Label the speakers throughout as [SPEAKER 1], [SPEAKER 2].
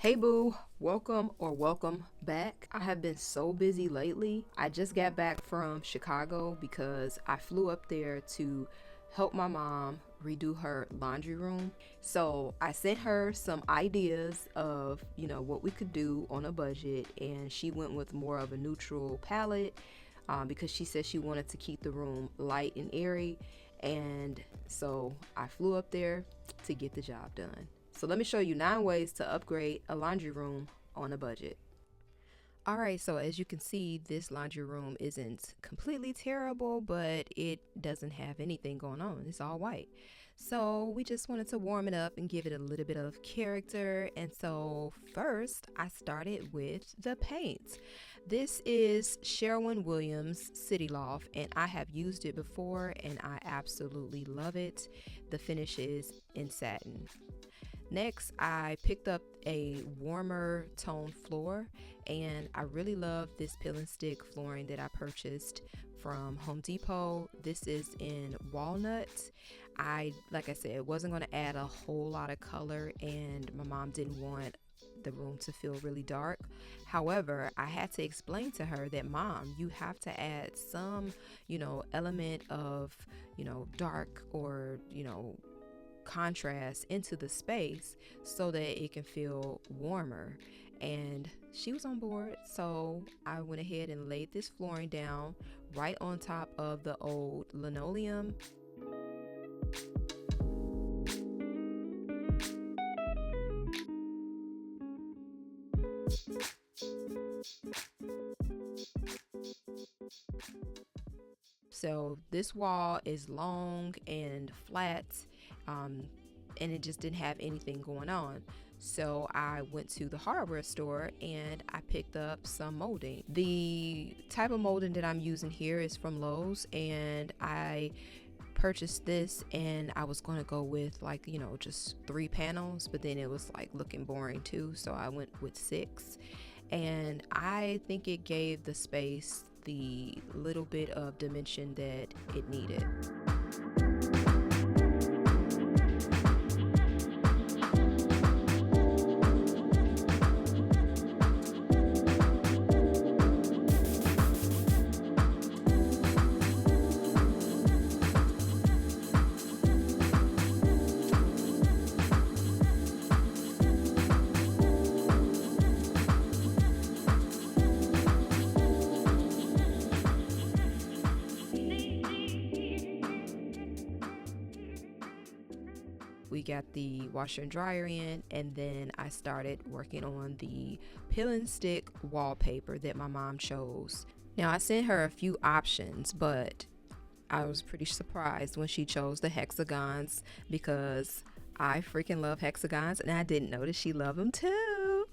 [SPEAKER 1] Hey boo, welcome back. I have been so busy lately. I just got back from Chicago because I flew up there to help my mom redo her laundry room. So I sent her some ideas of, what we could do on a budget, and she went with more of a neutral palette because she said she wanted to keep the room light and airy. And so I flew up there to get the job done. So let me show you 9 ways to upgrade a laundry room on a budget. Alright, so as you can see, this laundry room isn't completely terrible, but it doesn't have anything going on. It's all white. So we just wanted to warm it up and give it a little bit of character. And so first, I started with the paint. This is Sherwin Williams City Loft, and I have used it before and I absolutely love it. The finish is in satin. Next, I picked up a warmer tone floor, and I really love this peel and stick flooring that I purchased from Home Depot. This is in walnut. Like I said, wasn't going to add a whole lot of color, and my mom didn't want the room to feel really dark. However, I had to explain to her that, Mom, you have to add some, element of, dark or, contrast into the space so that it can feel warmer. And she was on board, so I went ahead and laid this flooring down right on top of the old linoleum. So this wall is long and flat, and it just didn't have anything going on. So I went to the hardware store and I picked up some molding. The type of molding that I'm using here is from Lowe's, and I purchased this, and I was going to go with just 3 panels, but then it was looking boring too, so I went with 6. And I think it gave the space the little bit of dimension that it needed. We got the washer and dryer in, and then I started working on the peel and stick wallpaper that my mom chose. Now I sent her a few options, but I was pretty surprised when she chose the hexagons because I freaking love hexagons, and I didn't notice she loved them too.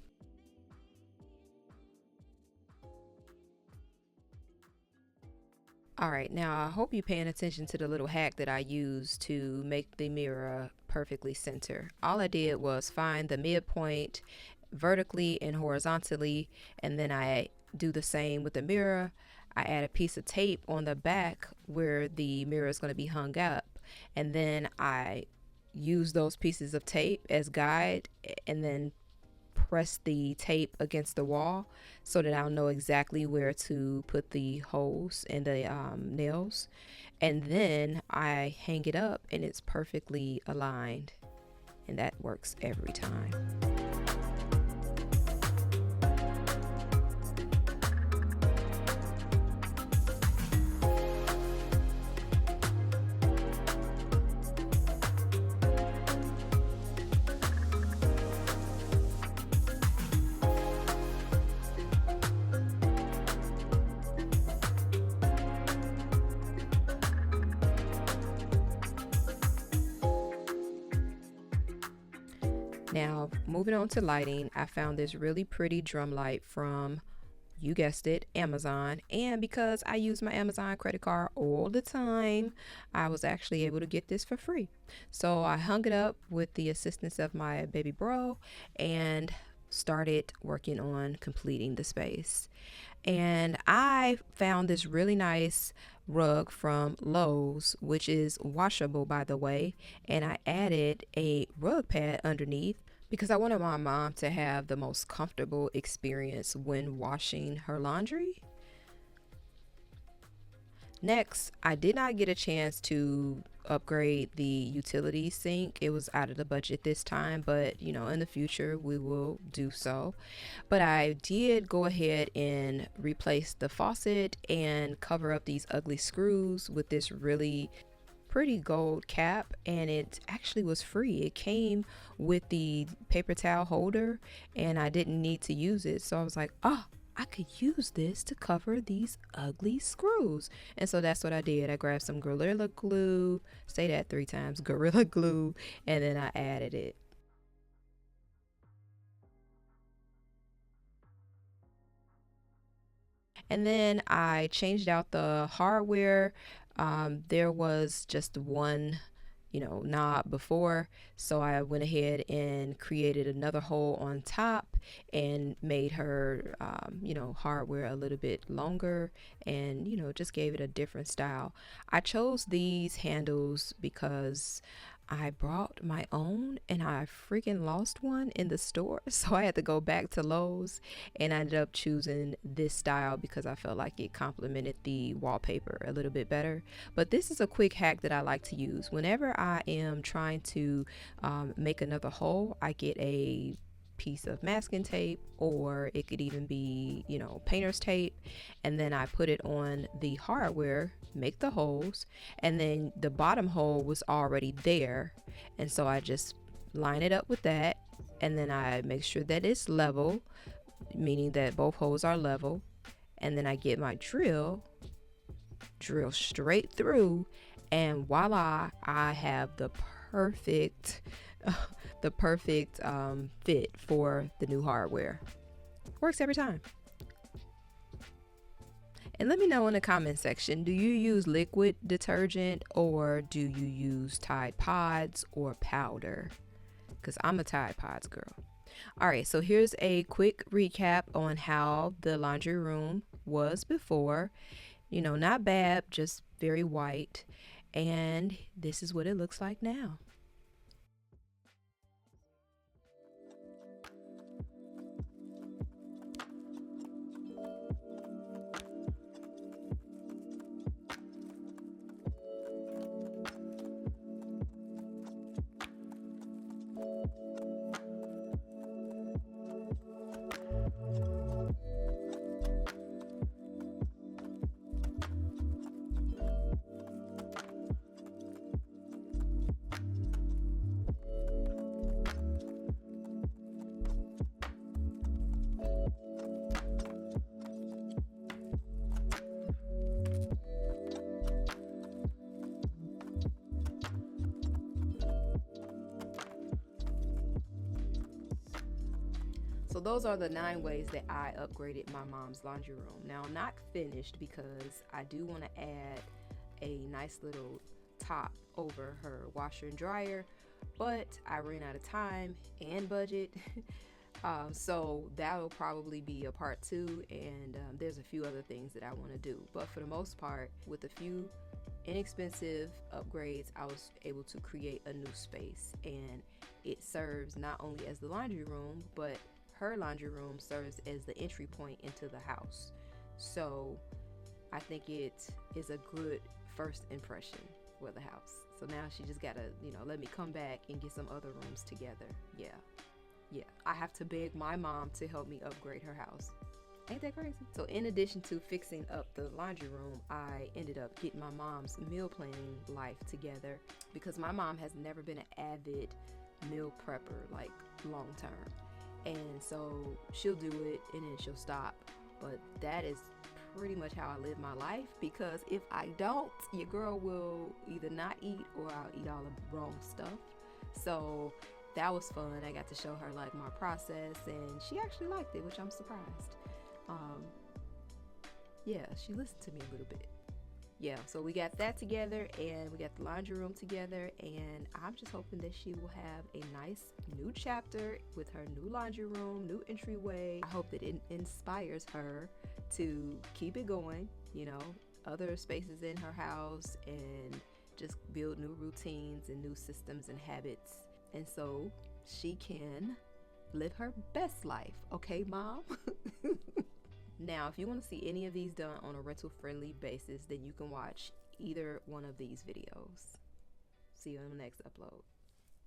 [SPEAKER 1] Alright, now I hope you're paying attention to the little hack that I used to make the mirror perfectly center. All I did was find the midpoint vertically and horizontally, and then I do the same with the mirror. I add a piece of tape on the back where the mirror is going to be hung up, and then I use those pieces of tape as guide, and then press the tape against the wall so that I'll know exactly where to put the holes and the nails, and then I hang it up and it's perfectly aligned, and that works every time. Now, moving on to lighting, I found this really pretty drum light from, you guessed it, Amazon. And because I use my Amazon credit card all the time, I was actually able to get this for free. So I hung it up with the assistance of my baby bro and started working on completing the space. And I found this really nice rug from Lowe's, which is washable, by the way, and I added a rug pad underneath because I wanted my mom to have the most comfortable experience when washing her laundry. Next, I did not get a chance to upgrade the utility sink. It was out of the budget this time, but in the future we will do so. But I did go ahead and replace the faucet and cover up these ugly screws with this really pretty gold cap, and it actually was free. It came with the paper towel holder and I didn't need to use it, so I was like, oh, I could use this to cover these ugly screws. And so that's what I did. I grabbed some Gorilla Glue, say that 3 times, Gorilla Glue, and then I added it. And then I changed out the hardware. There was just one, knob before. So I went ahead and created another hole on top and made her, hardware a little bit longer and, just gave it a different style. I chose these handles because I brought my own and I freaking lost one in the store. So I had to go back to Lowe's and I ended up choosing this style because I felt like it complemented the wallpaper a little bit better. But this is a quick hack that I like to use. Whenever I am trying to make another hole, I get a piece of masking tape, or it could even be painter's tape, and then I put it on the hardware, make the holes, and then the bottom hole was already there, and so I just line it up with that, and then I make sure that it's level, meaning that both holes are level, and then I get my drill straight through, and voila, I have perfect the perfect fit for the new hardware. Works every time. And let me know in the comment section, do you use liquid detergent or do you use Tide Pods or powder? Because I'm a Tide Pods girl. All right, so here's a quick recap on how the laundry room was before. Not bad, just very white. And this is what it looks like now. So those are the 9 ways that I upgraded my mom's laundry room. Now, I'm not finished because I do want to add a nice little top over her washer and dryer, but I ran out of time and budget. So that'll probably be a part 2, and there's a few other things that I want to do. But for the most part, with a few inexpensive upgrades, I was able to create a new space, and it serves not only as the laundry room, but her laundry room serves as the entry point into the house. So I think it is a good first impression for the house. So now she just gotta, let me come back and get some other rooms together. Yeah, I have to beg my mom to help me upgrade her house. Ain't that crazy? So in addition to fixing up the laundry room, I ended up getting my mom's meal planning life together, because my mom has never been an avid meal prepper, like long term. And so she'll do it and then she'll stop. But that is pretty much how I live my life, because if I don't, your girl will either not eat or I'll eat all the wrong stuff. So that was fun. I got to show her like my process, and she actually liked it, which I'm surprised. Yeah, she listened to me a little bit. Yeah, so we got that together, and we got the laundry room together, and I'm just hoping that she will have a nice new chapter with her new laundry room, new entryway. I hope that it inspires her to keep it going, other spaces in her house, and just build new routines and new systems and habits. And so she can live her best life. Okay, mom? Now, if you want to see any of these done on a rental friendly basis, then you can watch either one of these videos. See you in the next upload.